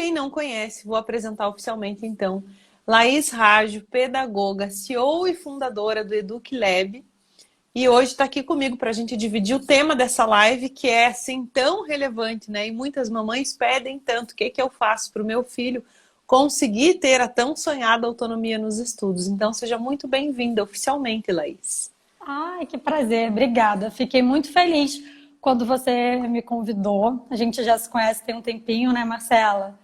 quem não conhece, vou apresentar oficialmente então. Laís Raggio, pedagoga, CEO e fundadora do EducLab. E hoje está aqui comigo para a gente dividir o tema dessa live, que é assim tão relevante, né? E muitas mamães pedem tanto, o que que eu faço para o meu filho conseguir ter a tão sonhada autonomia nos estudos. Então seja muito bem-vinda oficialmente, Laís. Ai, que prazer, obrigada. Fiquei muito feliz quando você me convidou. A gente já se conhece tem um tempinho, né, Marcela?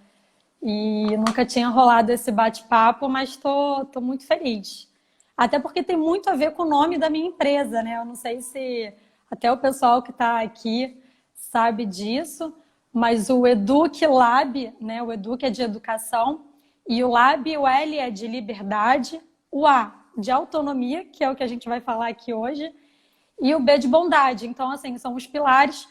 E nunca tinha rolado esse bate-papo, mas tô muito feliz. Até porque tem muito a ver com o nome da minha empresa, né? Eu não sei se até o pessoal que está aqui sabe disso, mas o Educ Lab, né? O Educ é de educação, e o Lab, o L é de liberdade, o A de autonomia, que é o que a gente vai falar aqui hoje, e o B de bondade. Então, assim, são os pilares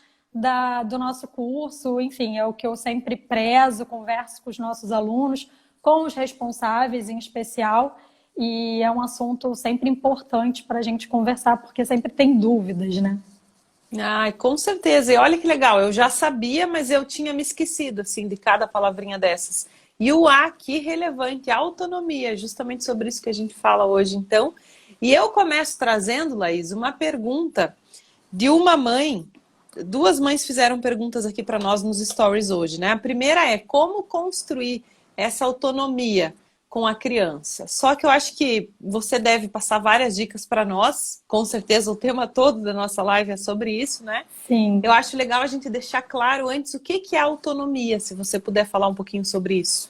do nosso curso, enfim, é o que eu sempre prezo, converso com os nossos alunos, com os responsáveis em especial, e é um assunto sempre importante para a gente conversar, porque sempre tem dúvidas, né? Ai, com certeza. E olha que legal, eu já sabia, mas eu tinha me esquecido, assim, de cada palavrinha dessas. E o A, que relevante, a autonomia, justamente sobre isso que a gente fala hoje, então. E eu começo trazendo, Laís, uma pergunta de uma mãe. Duas mães fizeram perguntas aqui para nós nos stories hoje, né? A primeira é como construir essa autonomia com a criança. Só que eu acho que você deve passar várias dicas para nós. Com certeza o tema todo da nossa live é sobre isso, né? Sim. Eu acho legal a gente deixar claro antes o que é autonomia, se você puder falar um pouquinho sobre isso.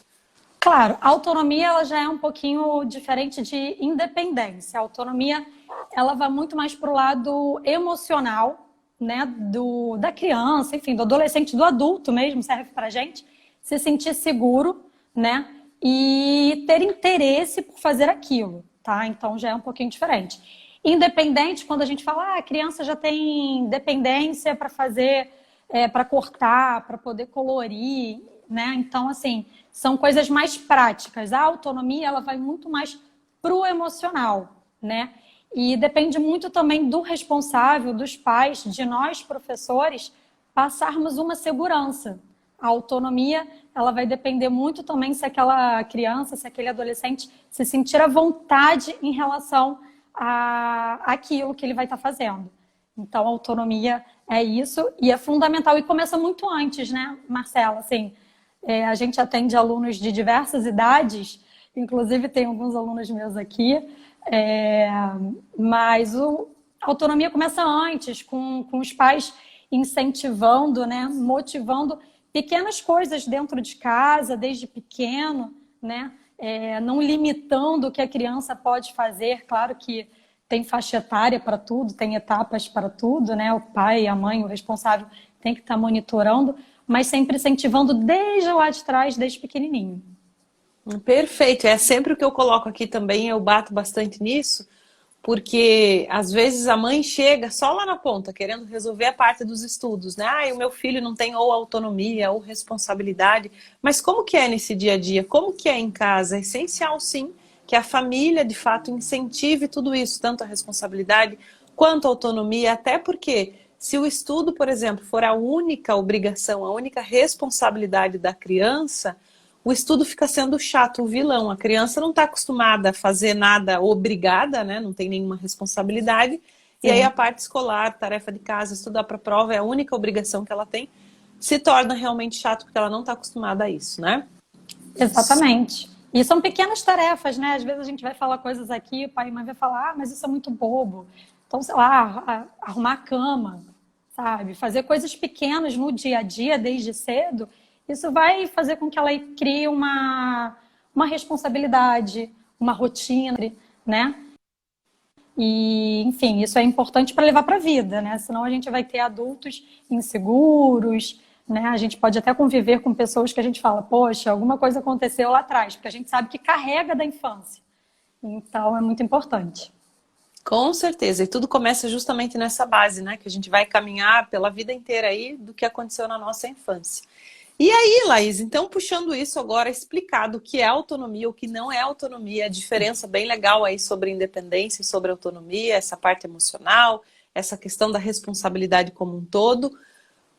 Claro, a autonomia ela já é um pouquinho diferente de independência. A autonomia ela vai muito mais para o lado emocional, né, da criança, enfim, do adolescente, do adulto mesmo, serve para a gente se sentir seguro, né, e ter interesse por fazer aquilo, tá? Então já é um pouquinho diferente. Independente, quando a gente fala, a criança já tem dependência para fazer, para cortar, para poder colorir, né? Então, assim, são coisas mais práticas. A autonomia, ela vai muito mais pro emocional, né? E depende muito também do responsável, dos pais, de nós, professores, passarmos uma segurança. A autonomia, ela vai depender muito também se aquela criança, se aquele adolescente se sentir à vontade em relação àquilo que ele vai estar fazendo. Então, a autonomia é isso e é fundamental. E começa muito antes, né, Marcela? Assim, a gente atende alunos de diversas idades, inclusive tem alguns alunos meus aqui, mas a autonomia começa antes, com os pais incentivando, né, motivando pequenas coisas dentro de casa, desde pequeno, né, não limitando o que a criança pode fazer. Claro que tem faixa etária para tudo, tem etapas para tudo, né? O pai, a mãe, o responsável tem que estar monitorando, mas sempre incentivando desde lá de trás, desde pequenininho. Perfeito, é sempre o que eu coloco aqui também, eu bato bastante nisso, porque às vezes a mãe chega só lá na ponta, querendo resolver a parte dos estudos, né? Ah, o meu filho não tem ou autonomia ou responsabilidade, mas como que é nesse dia a dia? Como que é em casa? É essencial, sim, que a família, de fato, incentive tudo isso, tanto a responsabilidade quanto a autonomia, até porque se o estudo, por exemplo, for a única obrigação, a única responsabilidade da criança, o estudo fica sendo chato, o vilão. A criança não está acostumada a fazer nada obrigada, né? Não tem nenhuma responsabilidade. Sim. E aí a parte escolar, tarefa de casa, estudar para a prova é a única obrigação que ela tem, se torna realmente chato porque ela não está acostumada a isso, né? Exatamente. E são pequenas tarefas, né? Às vezes a gente vai falar coisas aqui, o pai e a mãe vai falar, mas isso é muito bobo. Então, sei lá, arrumar a cama, sabe? Fazer coisas pequenas no dia a dia, desde cedo, isso vai fazer com que ela crie uma responsabilidade, uma rotina, né? E, enfim, isso é importante para levar para a vida, né? Senão a gente vai ter adultos inseguros, né? A gente pode até conviver com pessoas que a gente fala, poxa, alguma coisa aconteceu lá atrás, porque a gente sabe que carrega da infância. Então, é muito importante. Com certeza, e tudo começa justamente nessa base, né? Que a gente vai caminhar pela vida inteira aí do que aconteceu na nossa infância. E aí, Laís, então puxando isso agora, explicado o que é autonomia, o que não é autonomia, a diferença bem legal aí sobre independência e sobre autonomia, essa parte emocional, essa questão da responsabilidade como um todo.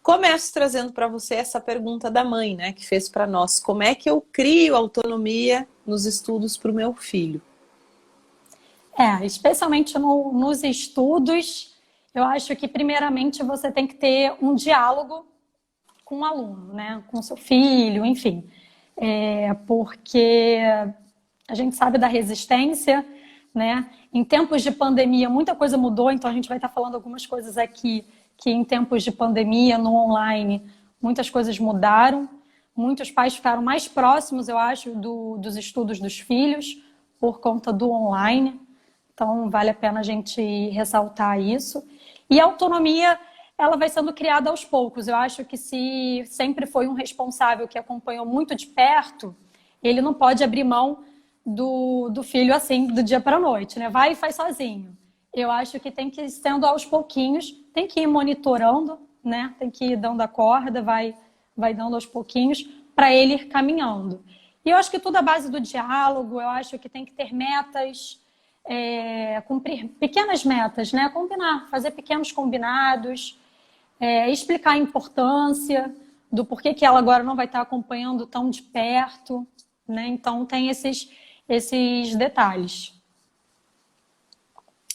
Começo trazendo para você essa pergunta da mãe, né, que fez para nós. Como é que eu crio autonomia nos estudos para o meu filho? Especialmente nos estudos, eu acho que primeiramente você tem que ter um diálogo com o aluno, né, com o seu filho, enfim. Porque a gente sabe da resistência, né? Em tempos de pandemia, muita coisa mudou, então a gente vai estar falando algumas coisas aqui que em tempos de pandemia, no online, muitas coisas mudaram. Muitos pais ficaram mais próximos, eu acho, dos estudos dos filhos por conta do online. Então, vale a pena a gente ressaltar isso. E a autonomia, ela vai sendo criada aos poucos. Eu acho que se sempre foi um responsável que acompanhou muito de perto, ele não pode abrir mão do filho assim, do dia para a noite, né? Vai e faz sozinho. Eu acho que tem que ir sendo aos pouquinhos, tem que ir monitorando, né? Tem que ir dando a corda, vai dando aos pouquinhos para ele ir caminhando. E eu acho que tudo à base do diálogo, eu acho que tem que ter metas, cumprir pequenas metas, né? Combinar, fazer pequenos combinados, explicar a importância do porquê que ela agora não vai estar acompanhando tão de perto, né? Então tem esses detalhes.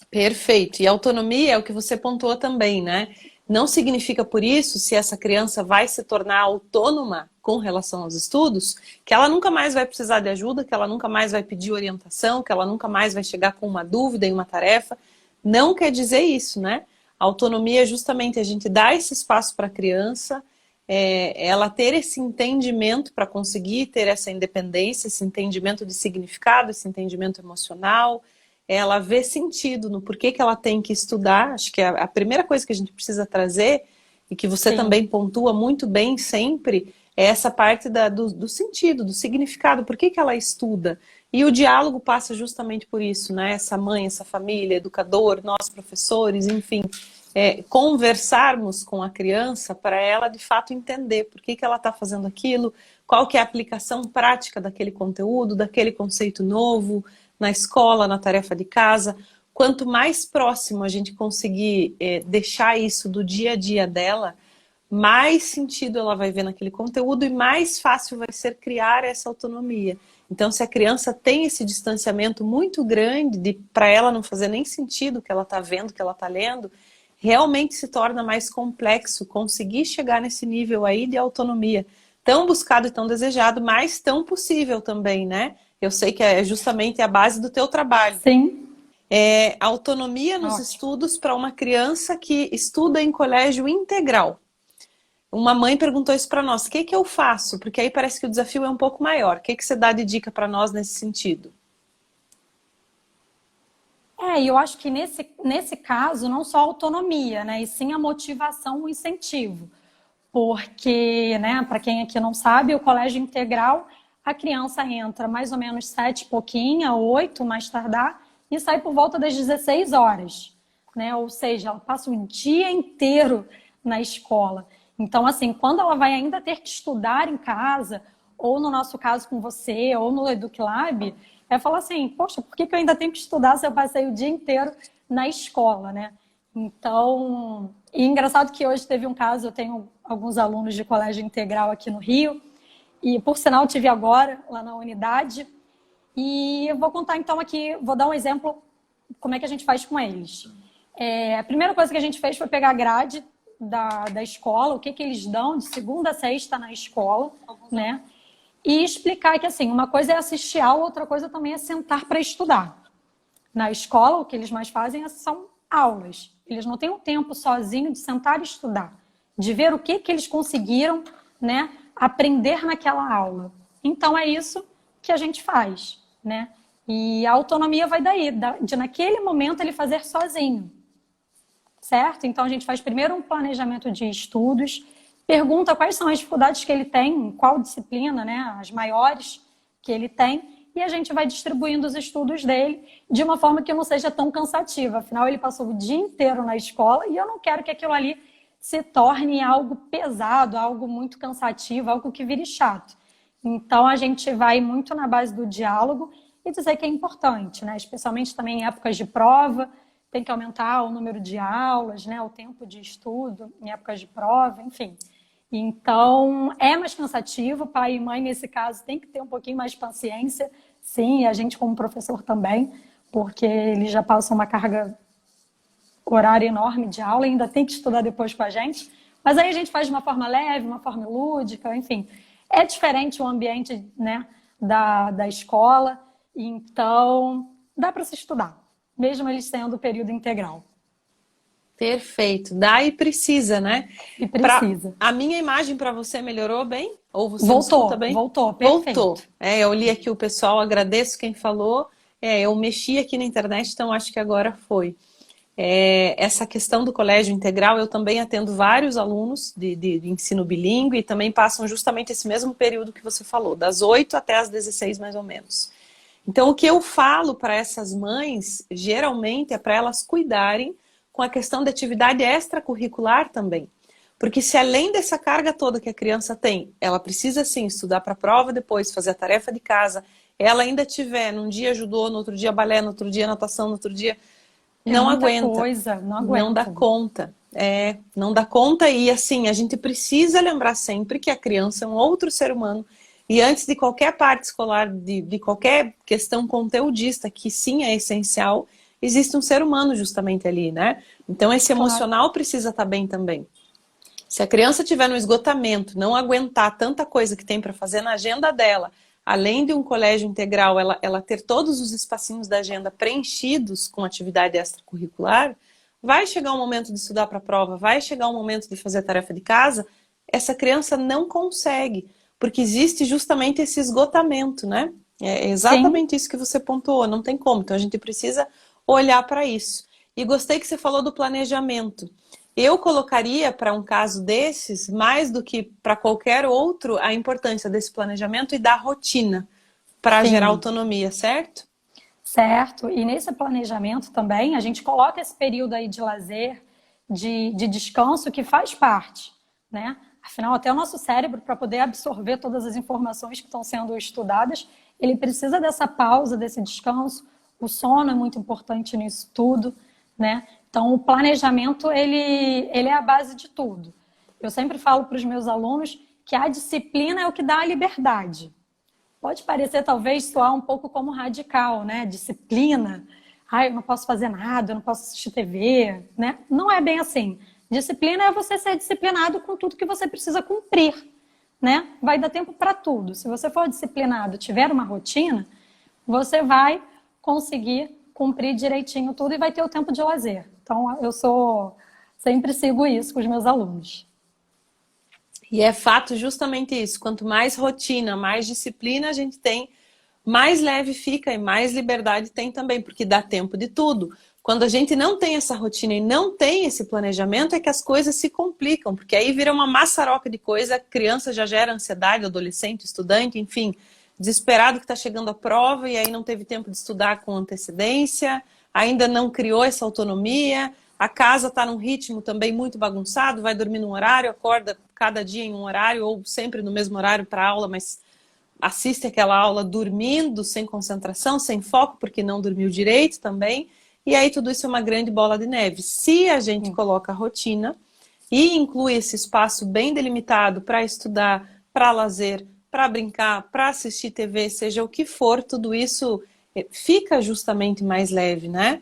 Perfeito. E autonomia é o que você pontuou também, né? Não significa por isso, se essa criança vai se tornar autônoma com relação aos estudos, que ela nunca mais vai precisar de ajuda, que ela nunca mais vai pedir orientação, que ela nunca mais vai chegar com uma dúvida em uma tarefa. Não quer dizer isso, né? A autonomia é justamente a gente dar esse espaço para a criança, ela ter esse entendimento para conseguir ter essa independência, esse entendimento de significado, esse entendimento emocional, ela vê sentido no porquê que ela tem que estudar. Acho que a primeira coisa que a gente precisa trazer, e que você também pontua muito bem sempre, é essa parte do sentido, do significado, por que ela estuda. E o diálogo passa justamente por isso, né? Essa mãe, essa família, educador, nós professores, enfim, conversarmos com a criança para ela de fato entender por que ela está fazendo aquilo, qual que é a aplicação prática daquele conteúdo, daquele conceito novo, na escola, na tarefa de casa. Quanto mais próximo a gente conseguir deixar isso do dia a dia dela, mais sentido ela vai ver naquele conteúdo e mais fácil vai ser criar essa autonomia. Então, se a criança tem esse distanciamento muito grande, para ela não fazer nem sentido o que ela está vendo, o que ela está lendo, realmente se torna mais complexo conseguir chegar nesse nível aí de autonomia. Tão buscado e tão desejado, mas tão possível também, né? Eu sei que é justamente a base do teu trabalho. Sim. Autonomia nos estudos para uma criança que estuda em colégio integral. Uma mãe perguntou isso para nós. O que eu faço? Porque aí parece que o desafio é um pouco maior. O que você dá de dica para nós nesse sentido? E eu acho que nesse caso, não só a autonomia, né? E sim a motivação, o incentivo. Porque, né, para quem aqui não sabe, o colégio integral, a criança entra mais ou menos 7 e pouquinho, 8 mais tardar, e sai por volta das 16 horas, né? Ou seja, ela passa o dia inteiro na escola. Então, assim, quando ela vai ainda ter que estudar em casa, ou no nosso caso com você, ou no EducLab, falar assim, poxa, por que eu ainda tenho que estudar se eu passei o dia inteiro na escola, né? Então, e engraçado que hoje teve um caso, eu tenho alguns alunos de colégio integral aqui no Rio, e por sinal tive agora, lá na unidade, e eu vou contar então aqui, vou dar um exemplo, como é que a gente faz com eles. A primeira coisa que a gente fez foi pegar a grade da escola, o que eles dão de segunda a sexta na escola, né? E explicar que, assim, uma coisa é assistir aula, outra coisa também é sentar para estudar. Na escola, o que eles mais fazem são aulas. Eles não têm um tempo sozinho de sentar e estudar, de ver o que eles conseguiram, né, aprender naquela aula. Então, é isso que a gente faz, né? E a autonomia vai daí, de naquele momento ele fazer sozinho, certo? Então, a gente faz primeiro um planejamento de estudos, pergunta quais são as dificuldades que ele tem, qual disciplina, né, as maiores que ele tem, e a gente vai distribuindo os estudos dele de uma forma que não seja tão cansativa. Afinal, ele passou o dia inteiro na escola e eu não quero que aquilo ali se torne algo pesado, algo muito cansativo, algo que vire chato. Então, a gente vai muito na base do diálogo e dizer que é importante, né? Especialmente também em épocas de prova, tem que aumentar o número de aulas, né, o tempo de estudo em épocas de prova, enfim. Então, é mais cansativo, pai e mãe, nesse caso, tem que ter um pouquinho mais de paciência, sim, e a gente como professor também, porque eles já passam uma carga horária enorme de aula e ainda tem que estudar depois com a gente, mas aí a gente faz de uma forma leve, uma forma lúdica, enfim. É diferente o ambiente, né, da escola, então dá para se estudar, mesmo eles sendo período integral. Perfeito. Dá e precisa, né? E precisa. A minha imagem para você melhorou bem? Ou você me escuta bem? Voltou, perfeito. Voltou. Eu li aqui o pessoal, agradeço quem falou. Eu mexi aqui na internet, então acho que agora foi. Essa questão do colégio integral, eu também atendo vários alunos de ensino bilíngue e também passam justamente esse mesmo período que você falou, das 8 até as 16 mais ou menos. Então o que eu falo para essas mães, geralmente é para elas cuidarem com a questão da atividade extracurricular também. Porque se além dessa carga toda que a criança tem, ela precisa sim estudar para a prova depois, fazer a tarefa de casa, ela ainda tiver, num dia judô, no outro dia balé, no outro dia natação, no outro dia... Não aguenta. Coisa, não aguenta. Não dá conta. Não dá conta e assim, a gente precisa lembrar sempre que a criança é um outro ser humano e antes de qualquer parte escolar, de qualquer questão conteudista, que sim é essencial, existe um ser humano justamente ali, né? Então esse emocional precisa estar bem também. Se a criança tiver no esgotamento, não aguentar tanta coisa que tem para fazer na agenda dela, além de um colégio integral, ela ter todos os espacinhos da agenda preenchidos com atividade extracurricular, vai chegar um momento de estudar para a prova, vai chegar um momento de fazer a tarefa de casa, essa criança não consegue, porque existe justamente esse esgotamento, né? É exatamente isso que você pontuou, não tem como. Então a gente precisa olhar para isso. E gostei que você falou do planejamento. Eu colocaria para um caso desses, mais do que para qualquer outro, a importância desse planejamento e da rotina para gerar autonomia, certo? Certo. E nesse planejamento também, a gente coloca esse período aí de lazer, de descanso, que faz parte, né? Afinal, até o nosso cérebro, para poder absorver todas as informações que estão sendo estudadas, ele precisa dessa pausa, desse descanso. O sono é muito importante nisso tudo, né? Então, o planejamento, ele é a base de tudo. Eu sempre falo para os meus alunos que a disciplina é o que dá a liberdade. Pode parecer, talvez, soar um pouco como radical, né? Disciplina. Eu não posso fazer nada, eu não posso assistir TV, né? Não é bem assim. Disciplina é você ser disciplinado com tudo que você precisa cumprir, né? Vai dar tempo para tudo. Se você for disciplinado, tiver uma rotina, você vai conseguir cumprir direitinho tudo e vai ter o tempo de lazer. Então, sempre sigo isso com os meus alunos. E é fato justamente isso. Quanto mais rotina, mais disciplina a gente tem, mais leve fica e mais liberdade tem também, porque dá tempo de tudo. Quando a gente não tem essa rotina e não tem esse planejamento, é que as coisas se complicam, porque aí vira uma maçaroca de coisa, a criança já gera ansiedade, adolescente, estudante, enfim, desesperado que está chegando a prova e aí não teve tempo de estudar com antecedência, ainda não criou essa autonomia, a casa está num ritmo também muito bagunçado, vai dormir num horário, acorda cada dia em um horário ou sempre no mesmo horário para aula, mas assiste aquela aula dormindo, sem concentração, sem foco, porque não dormiu direito também. E aí tudo isso é uma grande bola de neve. Se a gente coloca a rotina e inclui esse espaço bem delimitado para estudar, para lazer, para brincar, para assistir TV, seja o que for, tudo isso fica justamente mais leve, né?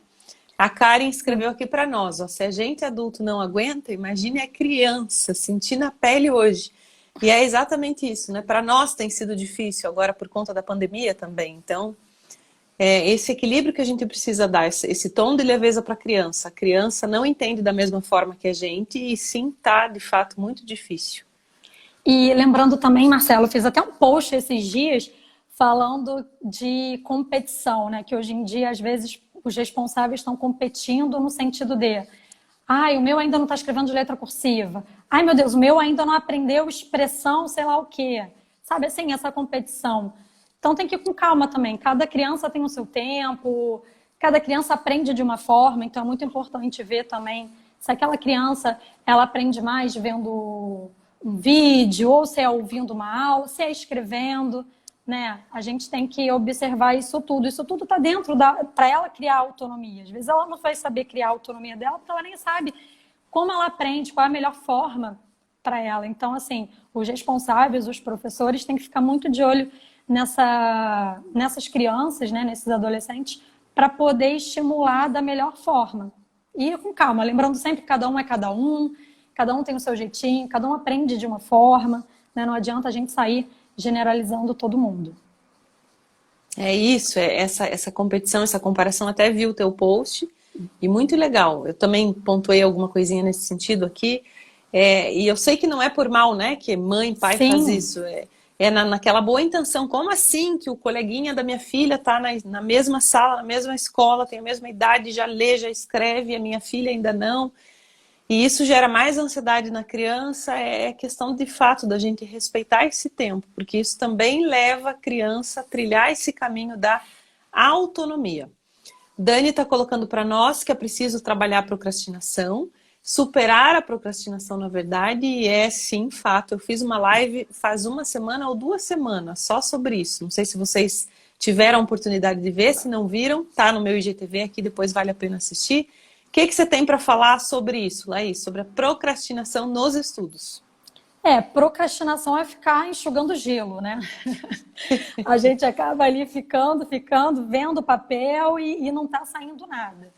A Karen escreveu aqui para nós, ó, se a gente adulto não aguenta, imagine a criança sentir na pele hoje. E é exatamente isso, né? Para nós tem sido difícil agora por conta da pandemia também. Então, esse equilíbrio que a gente precisa dar, esse tom de leveza para a criança. A criança não entende da mesma forma que a gente e sim tá, de fato, muito difícil. E lembrando também, Marcelo, eu fiz até um post esses dias falando de competição, né? Que hoje em dia, às vezes, os responsáveis estão competindo no sentido de o meu ainda não está escrevendo de letra cursiva. Ai, meu Deus, o meu ainda não aprendeu expressão, sei lá o quê. Sabe assim, essa competição. Então tem que ir com calma também. Cada criança tem o seu tempo, cada criança aprende de uma forma, então é muito importante ver também se aquela criança ela aprende mais vendo um vídeo, ou se é ouvindo uma aula, se é escrevendo, né? A gente tem que observar isso tudo. Isso tudo está dentro para ela criar autonomia. Às vezes ela não vai saber criar a autonomia dela porque ela nem sabe como ela aprende, qual é a melhor forma para ela. Então, assim, os responsáveis, os professores têm que ficar muito de olho nessas crianças, né, nesses adolescentes, para poder estimular da melhor forma. E com calma, lembrando sempre que cada um tem o seu jeitinho, cada um aprende de uma forma, né? Não adianta a gente sair generalizando todo mundo. É isso, essa competição, essa comparação, até vi o teu post, e muito legal. Eu também pontuei alguma coisinha nesse sentido aqui, e eu sei que não é por mal, né, que mãe, pai Sim. faz isso, naquela boa intenção. Como assim que o coleguinha da minha filha está na mesma sala, na mesma escola, tem a mesma idade, já lê, já escreve, e a minha filha ainda não? E isso gera mais ansiedade na criança. É questão de fato da gente respeitar esse tempo, porque isso também leva a criança a trilhar esse caminho da autonomia. Dani está colocando para nós que é preciso trabalhar a procrastinação, superar a procrastinação, na verdade, e é sim fato. Eu fiz uma live faz 1 semana ou 2 semanas só sobre isso. Não sei se vocês tiveram a oportunidade de ver, se não viram, tá no meu IGTV aqui, depois vale a pena assistir. O que você tem para falar sobre isso, Laís? Sobre a procrastinação nos estudos? Procrastinação é ficar enxugando gelo, né? A gente acaba ali ficando, vendo o papel e não está saindo nada.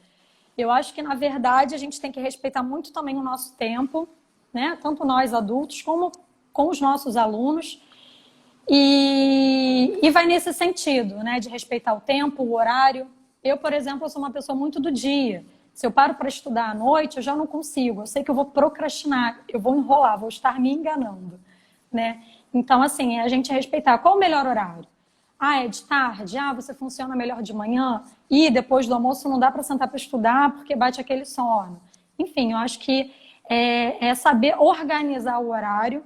Eu acho que, na verdade, a gente tem que respeitar muito também o nosso tempo, né? Tanto nós adultos como com os nossos alunos. E vai nesse sentido, né? De respeitar o tempo, o horário. Eu, por exemplo, sou uma pessoa muito do dia. Se eu paro para estudar à noite, eu já não consigo. Eu sei que eu vou procrastinar, eu vou enrolar, vou estar me enganando, né? Então, assim, é a gente respeitar. Qual o melhor horário? É de tarde? Você funciona melhor de manhã? E depois do almoço não dá para sentar para estudar porque bate aquele sono. Enfim, eu acho que é saber organizar o horário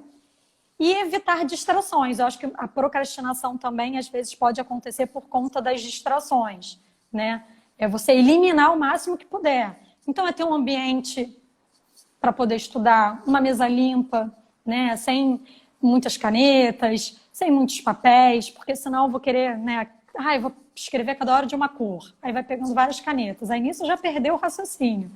e evitar distrações. Eu acho que a procrastinação também, às vezes, pode acontecer por conta das distrações, né? É você eliminar o máximo que puder. Então, é ter um ambiente para poder estudar, uma mesa limpa, né? Sem muitas canetas, sem muitos papéis, porque senão eu vou querer, né? Eu vou escrever cada hora de uma cor. Aí vai pegando várias canetas. Aí nisso já perdeu o raciocínio.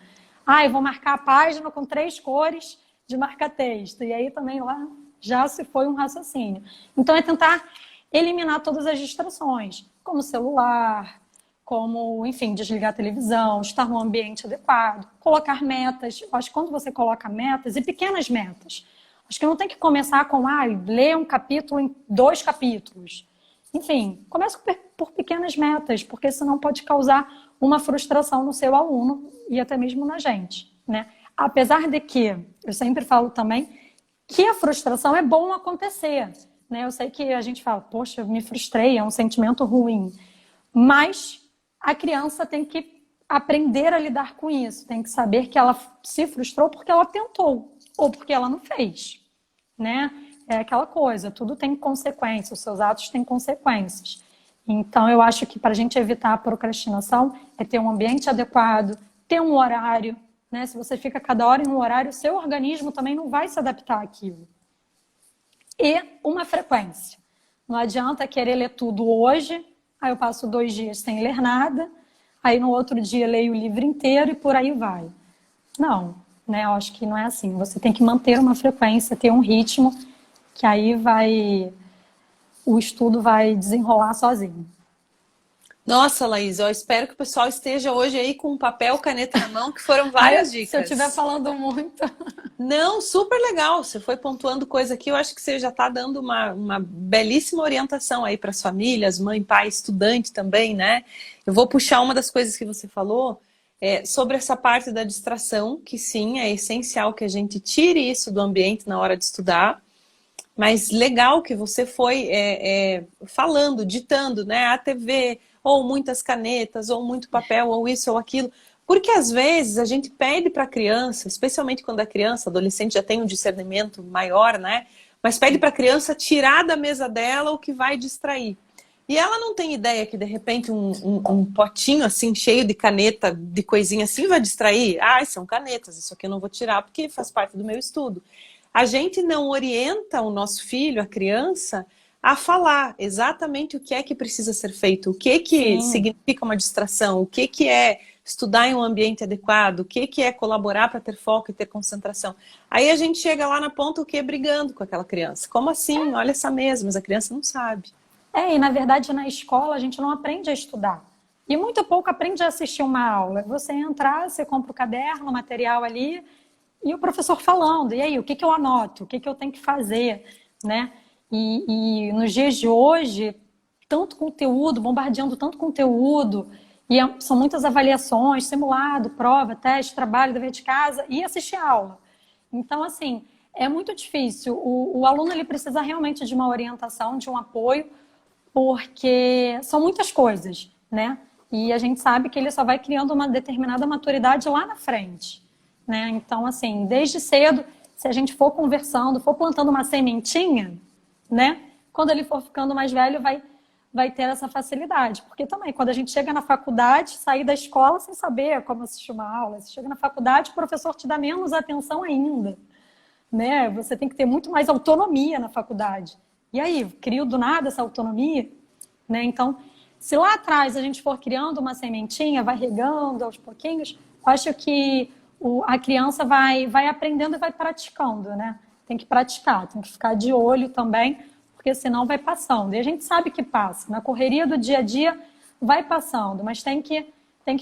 Eu vou marcar a página com 3 cores de marca-texto. E aí também lá já se foi um raciocínio. Então, é tentar eliminar todas as distrações, como celular, como, enfim, desligar a televisão, estar num ambiente adequado, colocar metas. Eu acho que quando você coloca metas, e pequenas metas, acho que não tem que começar com, ler um capítulo em 2 capítulos. Enfim, comece por pequenas metas, porque senão pode causar uma frustração no seu aluno e até mesmo na gente, né? Apesar de que, eu sempre falo também, que a frustração é bom acontecer, né? Eu sei que a gente fala, poxa, eu me frustrei, é um sentimento ruim, mas a criança tem que aprender a lidar com isso, tem que saber que ela se frustrou porque ela tentou ou porque ela não fez, né? É aquela coisa, tudo tem consequências, os seus atos têm consequências. Então, eu acho que para a gente evitar a procrastinação é ter um ambiente adequado, ter um horário, né? Se você fica cada hora em um horário, o seu organismo também não vai se adaptar àquilo. E uma frequência. Não adianta querer ler tudo hoje, aí eu passo 2 dias sem ler nada, aí no outro dia leio o livro inteiro e por aí vai. Não, né? Eu acho que não é assim. Você tem que manter uma frequência, ter um ritmo, que aí o estudo vai desenrolar sozinho. Nossa, Laís, eu espero que o pessoal esteja hoje aí com papel, caneta na mão, que foram várias dicas. Se eu estiver falando muito... Não, super legal. Você foi pontuando coisa aqui, eu acho que você já está dando uma belíssima orientação aí para as famílias, mãe, pai, estudante também, né? Eu vou puxar uma das coisas que você falou, sobre essa parte da distração, que sim, é essencial que a gente tire isso do ambiente na hora de estudar. Mas legal que você foi falando, ditando, né? A TV, ou muitas canetas, ou muito papel, ou isso ou aquilo. Porque às vezes a gente pede para a criança, especialmente quando a criança, adolescente já tem um discernimento maior, né? Mas pede para a criança tirar da mesa dela o que vai distrair. E ela não tem ideia que de repente um potinho assim cheio de caneta, de coisinha assim vai distrair. São canetas, isso aqui eu não vou tirar porque faz parte do meu estudo. A gente não orienta o nosso filho, a criança, a falar exatamente o que é que precisa ser feito, o que que Sim. significa uma distração, o que que é estudar em um ambiente adequado, o que que é colaborar para ter foco e ter concentração. Aí a gente chega lá na ponta o quê? Brigando com aquela criança. Como assim? Olha essa mesa, mas a criança não sabe. E na verdade na escola a gente não aprende a estudar. E muito pouco aprende a assistir uma aula. Você entrar, você compra o caderno, o material ali, e o professor falando. E aí, o que que eu anoto? O que que eu tenho que fazer? Né? E nos dias de hoje, tanto conteúdo, bombardeando tanto conteúdo, e são muitas avaliações, simulado, prova, teste, trabalho, dever de casa, e assistir aula. Então, assim, é muito difícil. O aluno ele precisa realmente de uma orientação, de um apoio, porque são muitas coisas, né? E a gente sabe que ele só vai criando uma determinada maturidade lá na frente, né? Então, assim, desde cedo, se a gente for conversando, for plantando uma sementinha, né? Quando ele for ficando mais velho, vai ter essa facilidade. Porque também, quando a gente chega na faculdade, sair da escola sem saber como assistir uma aula, você chega na faculdade, o professor te dá menos atenção ainda, né? Você tem que ter muito mais autonomia na faculdade. E aí, crio do nada essa autonomia, né? Então, se lá atrás a gente for criando uma sementinha, vai regando aos pouquinhos, eu acho que a criança vai aprendendo e vai praticando, né? Tem que praticar, tem que ficar de olho também, porque senão vai passando. E a gente sabe que passa. Na correria do dia a dia vai passando, mas tem que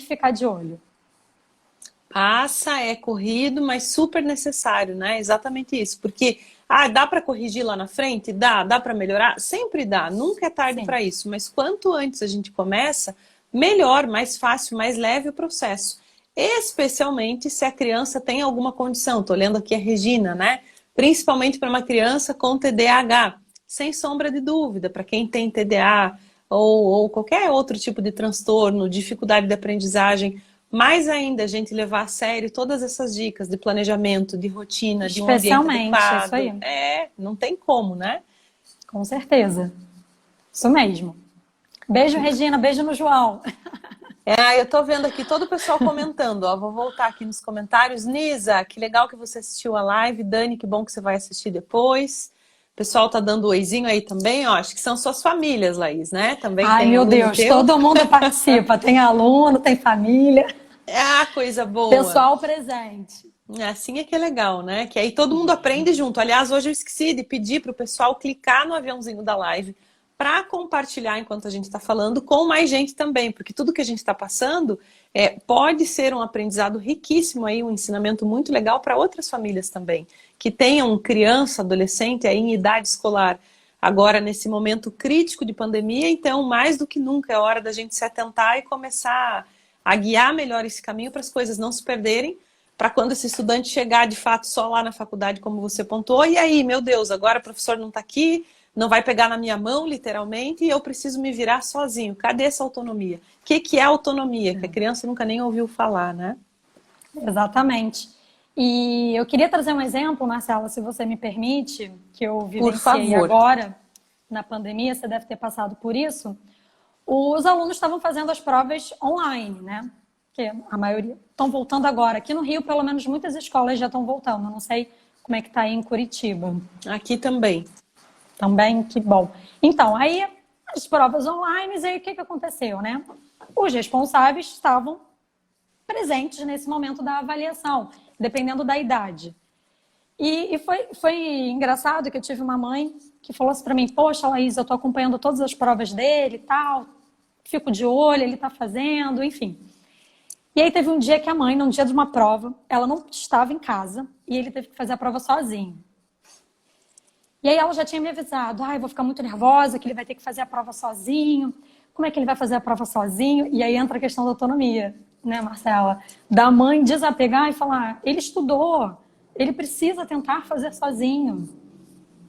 ficar de olho. Passa, é corrido, mas super necessário, né? Exatamente isso. Porque, dá para corrigir lá na frente? Dá para melhorar? Sempre dá, nunca é tarde para isso. Mas quanto antes a gente começa, melhor, mais fácil, mais leve o processo. Especialmente se a criança tem alguma condição. Estou lendo aqui a Regina, né? Principalmente para uma criança com TDAH. Sem sombra de dúvida, para quem tem TDA ou qualquer outro tipo de transtorno, dificuldade de aprendizagem, mais ainda a gente levar a sério todas essas dicas de planejamento, de rotina, de um ambiente adequado. Isso aí. Não tem como, né? Com certeza. Isso mesmo. Beijo, Regina. Beijo no João. Eu tô vendo aqui todo o pessoal comentando, ó. Vou voltar aqui nos comentários. Nisa, que legal que você assistiu a live. Dani, que bom que você vai assistir depois. O pessoal tá dando oizinho aí também, ó. Acho que são suas famílias, Laís, né? Também Ai, tem meu Deus, teu. todo mundo participa. Tem aluno, tem família. Coisa boa. Pessoal presente. Assim é que é legal, né? Que aí todo mundo aprende junto. Aliás, hoje eu esqueci de pedir para o pessoal clicar no aviãozinho da live para compartilhar enquanto a gente está falando com mais gente também, porque tudo que a gente está passando pode ser um aprendizado riquíssimo aí, um ensinamento muito legal para outras famílias também, que tenham criança, adolescente aí em idade escolar. Agora, nesse momento crítico de pandemia, então, mais do que nunca, é hora da gente se atentar e começar a guiar melhor esse caminho para as coisas não se perderem, para quando esse estudante chegar de fato só lá na faculdade, como você pontuou, e aí, meu Deus, agora o professor não está aqui, não vai pegar na minha mão, literalmente, e eu preciso me virar sozinho. Cadê essa autonomia? O que é autonomia? Que a criança nunca nem ouviu falar, né? Exatamente. E eu queria trazer um exemplo, Marcela, se você me permite, que eu vivenciei agora, na pandemia, você deve ter passado por isso. Os alunos estavam fazendo as provas online, né? Que a maioria estão voltando agora. Aqui no Rio, pelo menos, muitas escolas já estão voltando. Eu não sei como é que está aí em Curitiba. Aqui também. Também, que bom. Então, aí as provas online, e aí o que aconteceu, né? Os responsáveis estavam presentes nesse momento da avaliação, dependendo da idade. E foi engraçado que eu tive uma mãe que falou assim para mim: poxa, Laís, eu estou acompanhando todas as provas dele e tal, fico de olho, ele está fazendo, enfim. E aí teve um dia que a mãe, num dia de uma prova, ela não estava em casa e ele teve que fazer a prova sozinho. E aí ela já tinha me avisado: eu vou ficar muito nervosa, que ele vai ter que fazer a prova sozinho. Como é que ele vai fazer a prova sozinho? E aí entra a questão da autonomia, né, Marcela? Da mãe desapegar e falar: ele estudou, ele precisa tentar fazer sozinho,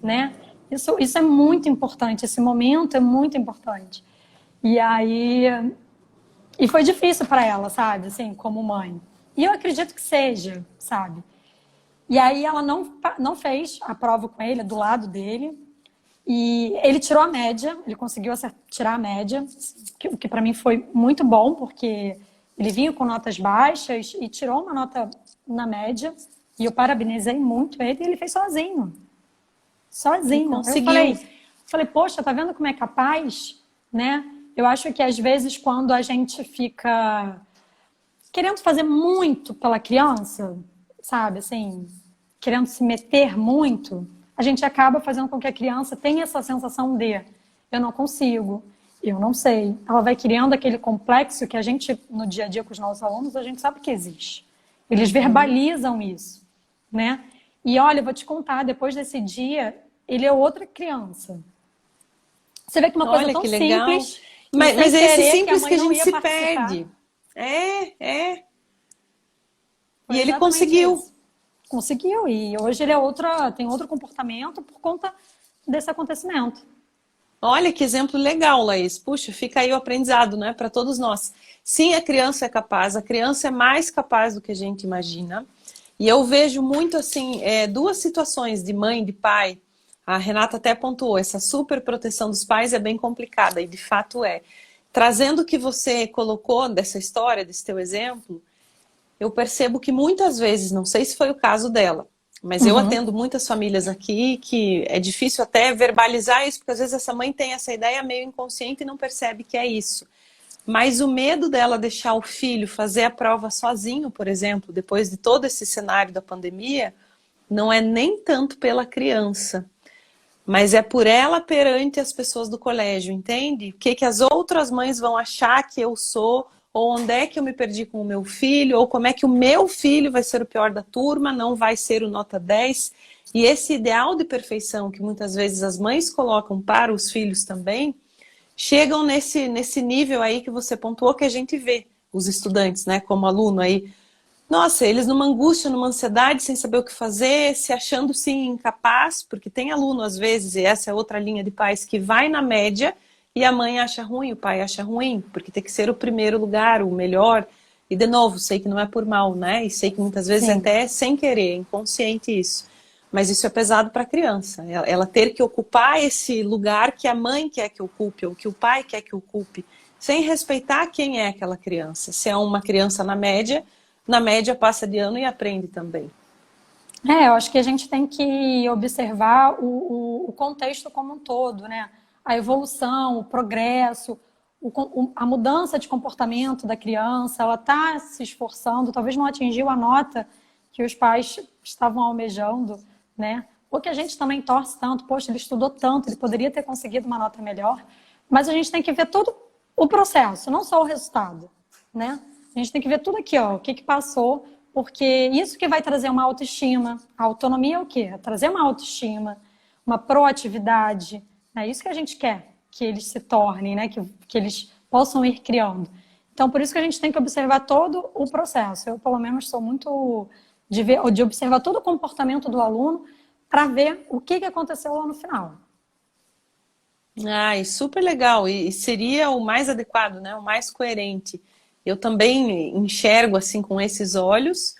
né? Isso é muito importante, esse momento é muito importante. E aí... E foi difícil para ela, sabe? Assim, como mãe. E eu acredito que seja, sabe? E aí ela não fez a prova com ele, do lado dele. E ele tirou a média, ele conseguiu tirar a média, o que para mim foi muito bom, porque ele vinha com notas baixas e tirou uma nota na média. E eu parabenizei muito ele e ele fez sozinho. Sozinho. Conseguiu. Eu falei, Falei, poxa, tá vendo como é capaz, né? Eu acho que às vezes quando a gente fica querendo fazer muito pela criança, sabe, assim, querendo se meter muito, a gente acaba fazendo com que a criança tenha essa sensação de eu não consigo, eu não sei. Ela vai criando aquele complexo que a gente, no dia a dia com os nossos alunos, a gente sabe que existe. Eles verbalizam isso, né? E olha, eu vou te contar, depois desse dia, ele é outra criança. Você vê que uma coisa Olha tão que legal. simples, e Mas sem é esse querer que a simples que mãe a não gente ia se participar. perde. É. E Foi ele exatamente conseguiu. isso. Conseguiu, e hoje ele é tem outro comportamento por conta desse acontecimento. Olha que exemplo legal, Laís. Puxa, fica aí o aprendizado, né, para todos nós. Sim, a criança é capaz, a criança é mais capaz do que a gente imagina. E eu vejo muito assim, duas situações de mãe, de pai. A Renata até pontuou, essa super proteção dos pais é bem complicada, e de fato é. Trazendo o que você colocou dessa história, desse teu exemplo, eu percebo que muitas vezes, não sei se foi o caso dela, mas eu Uhum. atendo muitas famílias aqui que é difícil até verbalizar isso, porque às vezes essa mãe tem essa ideia meio inconsciente e não percebe que é isso. Mas o medo dela deixar o filho fazer a prova sozinho, por exemplo, depois de todo esse cenário da pandemia, não é nem tanto pela criança, mas é por ela perante as pessoas do colégio, entende? O que, que as outras mães vão achar que eu sou, ou onde é que eu me perdi com o meu filho, ou como é que o meu filho vai ser o pior da turma, não vai ser o nota 10. E esse ideal de perfeição que muitas vezes as mães colocam para os filhos também, chegam nesse nível aí que você pontuou que a gente vê os estudantes, né, como aluno aí. Nossa, eles numa angústia, numa ansiedade, sem saber o que fazer, se achando sim incapaz, porque tem aluno às vezes, e essa é outra linha de pais, que vai na média e a mãe acha ruim, o pai acha ruim, porque tem que ser o primeiro lugar, o melhor. E de novo, sei que não é por mal, né? E sei que muitas vezes Sim. até sem querer, é inconsciente isso. Mas isso é pesado para a criança. Ela ter que ocupar esse lugar que a mãe quer que ocupe, ou que o pai quer que ocupe, sem respeitar quem é aquela criança. Se é uma criança na média passa de ano e aprende também. Eu acho que a gente tem que observar o contexto como um todo, né? A evolução, o progresso, a mudança de comportamento da criança, ela está se esforçando, talvez não atingiu a nota que os pais estavam almejando, né? Ou que a gente também torce tanto, poxa, ele estudou tanto, ele poderia ter conseguido uma nota melhor, mas a gente tem que ver todo o processo, não só o resultado, né? A gente tem que ver tudo aqui, ó, o que passou, porque isso que vai trazer uma autoestima. A autonomia é o quê? É trazer uma autoestima, uma proatividade. É isso que a gente quer que eles se tornem, né? Que eles possam ir criando. Então, por isso que a gente tem que observar todo o processo. Eu, pelo menos, sou muito de observar todo o comportamento do aluno para ver o que aconteceu lá no final. Ai, super legal. E seria o mais adequado, né? O mais coerente. Eu também enxergo assim com esses olhos.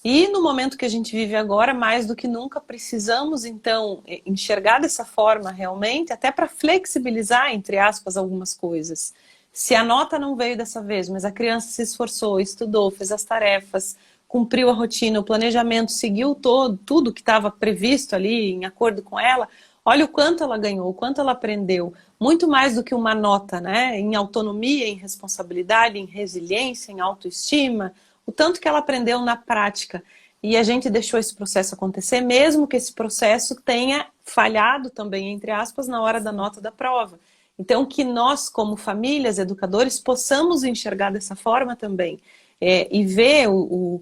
E no momento que a gente vive agora, mais do que nunca, precisamos então enxergar dessa forma realmente, até para flexibilizar, entre aspas, algumas coisas. Se a nota não veio dessa vez, mas a criança se esforçou, estudou, fez as tarefas, cumpriu a rotina, o planejamento, seguiu tudo que estava previsto ali, em acordo com ela, olha o quanto ela ganhou, o quanto ela aprendeu. Muito mais do que uma nota, né? Em autonomia, em responsabilidade, em resiliência, em autoestima, o tanto que ela aprendeu na prática. E a gente deixou esse processo acontecer, mesmo que esse processo tenha falhado também, entre aspas, na hora da nota da prova. Então, que nós, como famílias, educadores, possamos enxergar dessa forma também. E ver o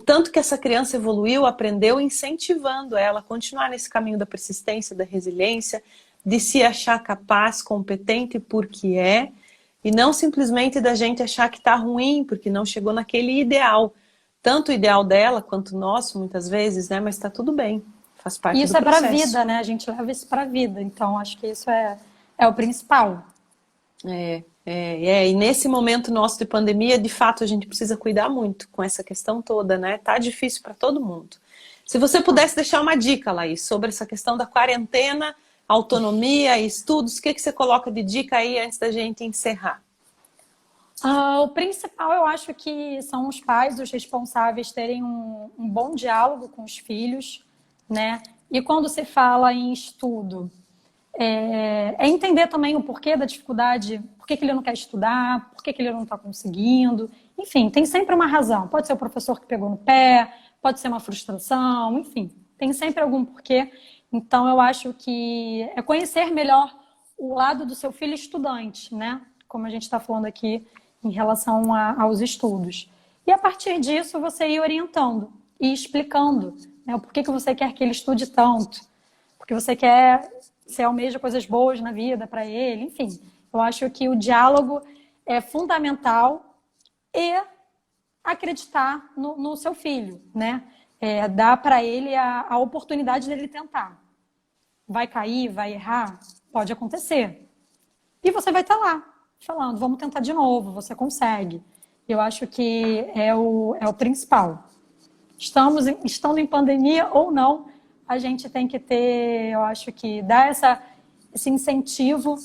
tanto que essa criança evoluiu, aprendeu, incentivando ela a continuar nesse caminho da persistência, da resiliência, de se achar capaz, competente porque é, e não simplesmente da gente achar que está ruim, porque não chegou naquele ideal. Tanto o ideal dela quanto o nosso, muitas vezes, né? Mas está tudo bem, faz E parte do isso é para a processo. vida, né? A gente leva isso para a vida. Então, acho que isso é o principal. E nesse momento nosso de pandemia, de fato, a gente precisa cuidar muito com essa questão toda, né? Tá difícil para todo mundo. Se você pudesse deixar uma dica, Laís, sobre essa questão da quarentena, autonomia e estudos, o que você coloca de dica aí antes da gente encerrar? O principal, eu acho que são os pais, os responsáveis, terem um bom diálogo com os filhos, né? E quando se fala em estudo, É entender também o porquê da dificuldade, por que ele não quer estudar, por que ele não está conseguindo. Enfim, tem sempre uma razão. Pode ser o professor que pegou no pé, pode ser uma frustração, enfim, tem sempre algum porquê. Então, eu acho que é conhecer melhor o lado do seu filho estudante, né? Como a gente está falando aqui em relação aos estudos. E a partir disso, você ir orientando e explicando, né, o porquê que você quer que ele estude tanto, porque você quer, se almeja coisas boas na vida para ele, enfim. Eu acho que o diálogo é fundamental e acreditar no seu filho, né? Dar para ele a oportunidade dele tentar. Vai cair, vai errar? Pode acontecer. E você vai estar lá, falando, vamos tentar de novo, você consegue. Eu acho que é o principal. Estando em pandemia ou não, a gente tem que ter, eu acho que, dar esse incentivo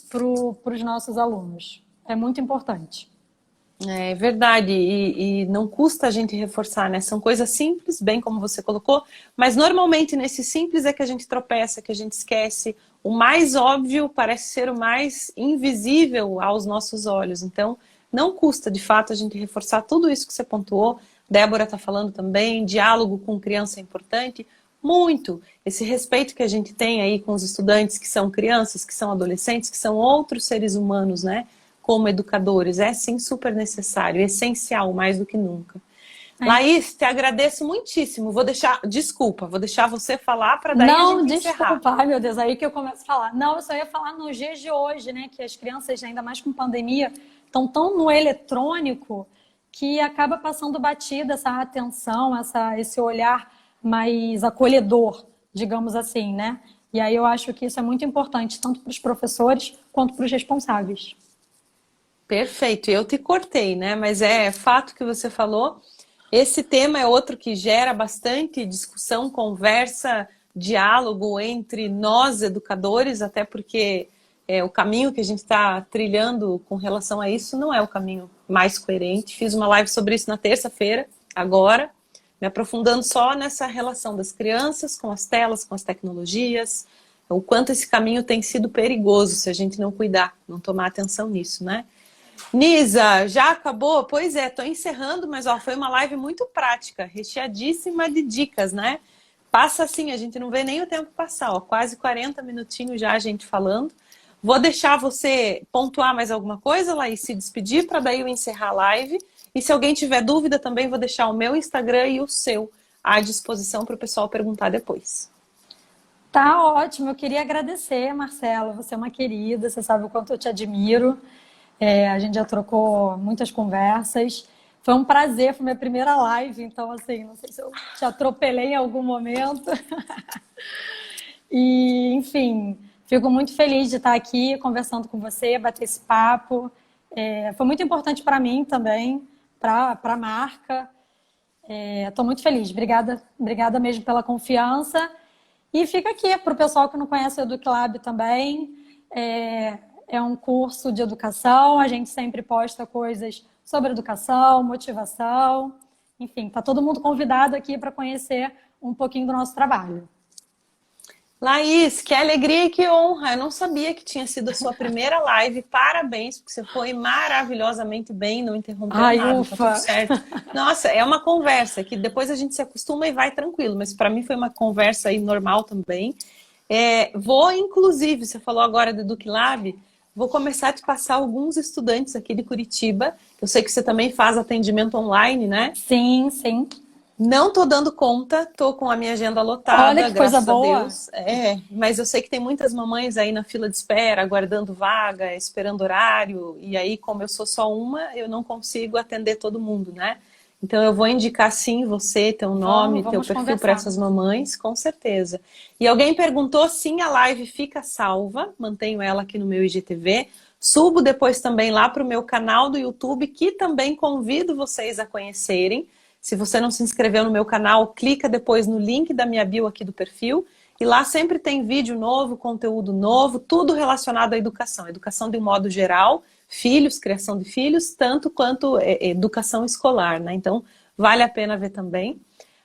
para os nossos alunos. É muito importante. É verdade, e não custa a gente reforçar, né? São coisas simples, bem como você colocou, mas normalmente nesse simples é que a gente tropeça, que a gente esquece. O mais óbvio parece ser o mais invisível aos nossos olhos. Então, não custa, de fato, a gente reforçar tudo isso que você pontuou. Débora está falando também, diálogo com criança é importante. Muito! Esse respeito que a gente tem aí com os estudantes que são crianças, que são adolescentes, que são outros seres humanos, né? Como educadores, é sim super necessário, essencial, mais do que nunca. Laís, te agradeço muitíssimo. Vou deixar você falar para daí a gente encerrar. Não, desculpa, ai meu Deus, aí que eu começo a falar. Não, eu só ia falar nos dias de hoje, né, que as crianças, ainda mais com pandemia, estão tão no eletrônico que acaba passando batida essa atenção, esse olhar mais acolhedor, digamos assim, né? E aí eu acho que isso é muito importante, tanto para os professores quanto para os responsáveis. Perfeito, eu te cortei, né? Mas é fato que você falou. Esse tema é outro que gera bastante discussão, conversa, diálogo entre nós, educadores, até porque o caminho que a gente está trilhando com relação a isso não é o caminho mais coerente. Fiz uma live sobre isso na terça-feira, agora, me aprofundando só nessa relação das crianças com as telas, com as tecnologias, o quanto esse caminho tem sido perigoso se a gente não cuidar, não tomar atenção nisso, né? Nisa, já acabou? Pois é, tô encerrando, mas ó, foi uma live muito prática, recheadíssima de dicas, né? Passa assim, a gente não vê nem o tempo passar, ó, quase 40 minutinhos já a gente falando. Vou deixar você pontuar mais alguma coisa, Laís, se despedir, para daí eu encerrar a live. E se alguém tiver dúvida também, vou deixar o meu Instagram e o seu à disposição para o pessoal perguntar depois. Tá ótimo, eu queria agradecer, Marcelo, você é uma querida, você sabe o quanto eu te admiro. A gente já trocou muitas conversas. Foi um prazer, foi minha primeira live, então assim, não sei se eu te atropelei em algum momento. E, enfim, fico muito feliz de estar aqui conversando com você, bater esse papo. Foi muito importante para mim também, para a marca. Estou muito feliz. Obrigada mesmo pela confiança. E fica aqui para o pessoal que não conhece o EducLab também. É um curso de educação, a gente sempre posta coisas sobre educação, motivação, enfim, está todo mundo convidado aqui para conhecer um pouquinho do nosso trabalho. Laís, que alegria e que honra, eu não sabia que tinha sido a sua primeira live, parabéns, porque você foi maravilhosamente bem, não interrompeu nada, Ufa. tá tudo certo. Nossa, é uma conversa que depois a gente se acostuma e vai tranquilo, mas para mim foi uma conversa aí normal também. Vou, inclusive, você falou agora do EducLab, vou começar a te passar alguns estudantes aqui de Curitiba. Eu sei que você também faz atendimento online, né? Sim, sim. Não tô dando conta, tô com a minha agenda lotada, olha que coisa graças boa. a Deus. Mas eu sei que tem muitas mamães aí na fila de espera, aguardando vaga, esperando horário. E aí, como eu sou só uma, eu não consigo atender todo mundo, né? Então eu vou indicar sim você, teu nome, teu perfil para essas mamães, com certeza. E alguém perguntou, sim, a live fica salva, mantenho ela aqui no meu IGTV, subo depois também lá para o meu canal do YouTube, que também convido vocês a conhecerem. Se você não se inscreveu no meu canal, clica depois no link da minha bio aqui do perfil, e lá sempre tem vídeo novo, conteúdo novo, tudo relacionado à educação. Educação de um modo geral, filhos, criação de filhos, tanto quanto educação escolar, né? Então, vale a pena ver também.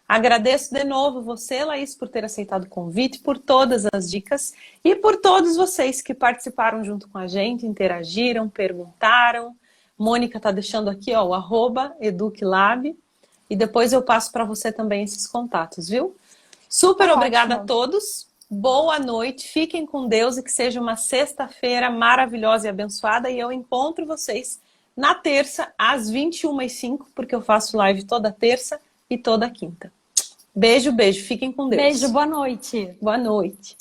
Agradeço de novo você, Laís, por ter aceitado o convite, por todas as dicas e por todos vocês que participaram junto com a gente, interagiram, perguntaram. Mônica está deixando aqui, ó, o @educlab, e depois eu passo para você também esses contatos, viu? Super obrigada a todos. Boa noite, fiquem com Deus e que seja uma sexta-feira maravilhosa e abençoada. E eu encontro vocês na terça, às 21h05, porque eu faço live toda terça e toda quinta. Beijo, beijo. Fiquem com Deus. Beijo, boa noite. Boa noite.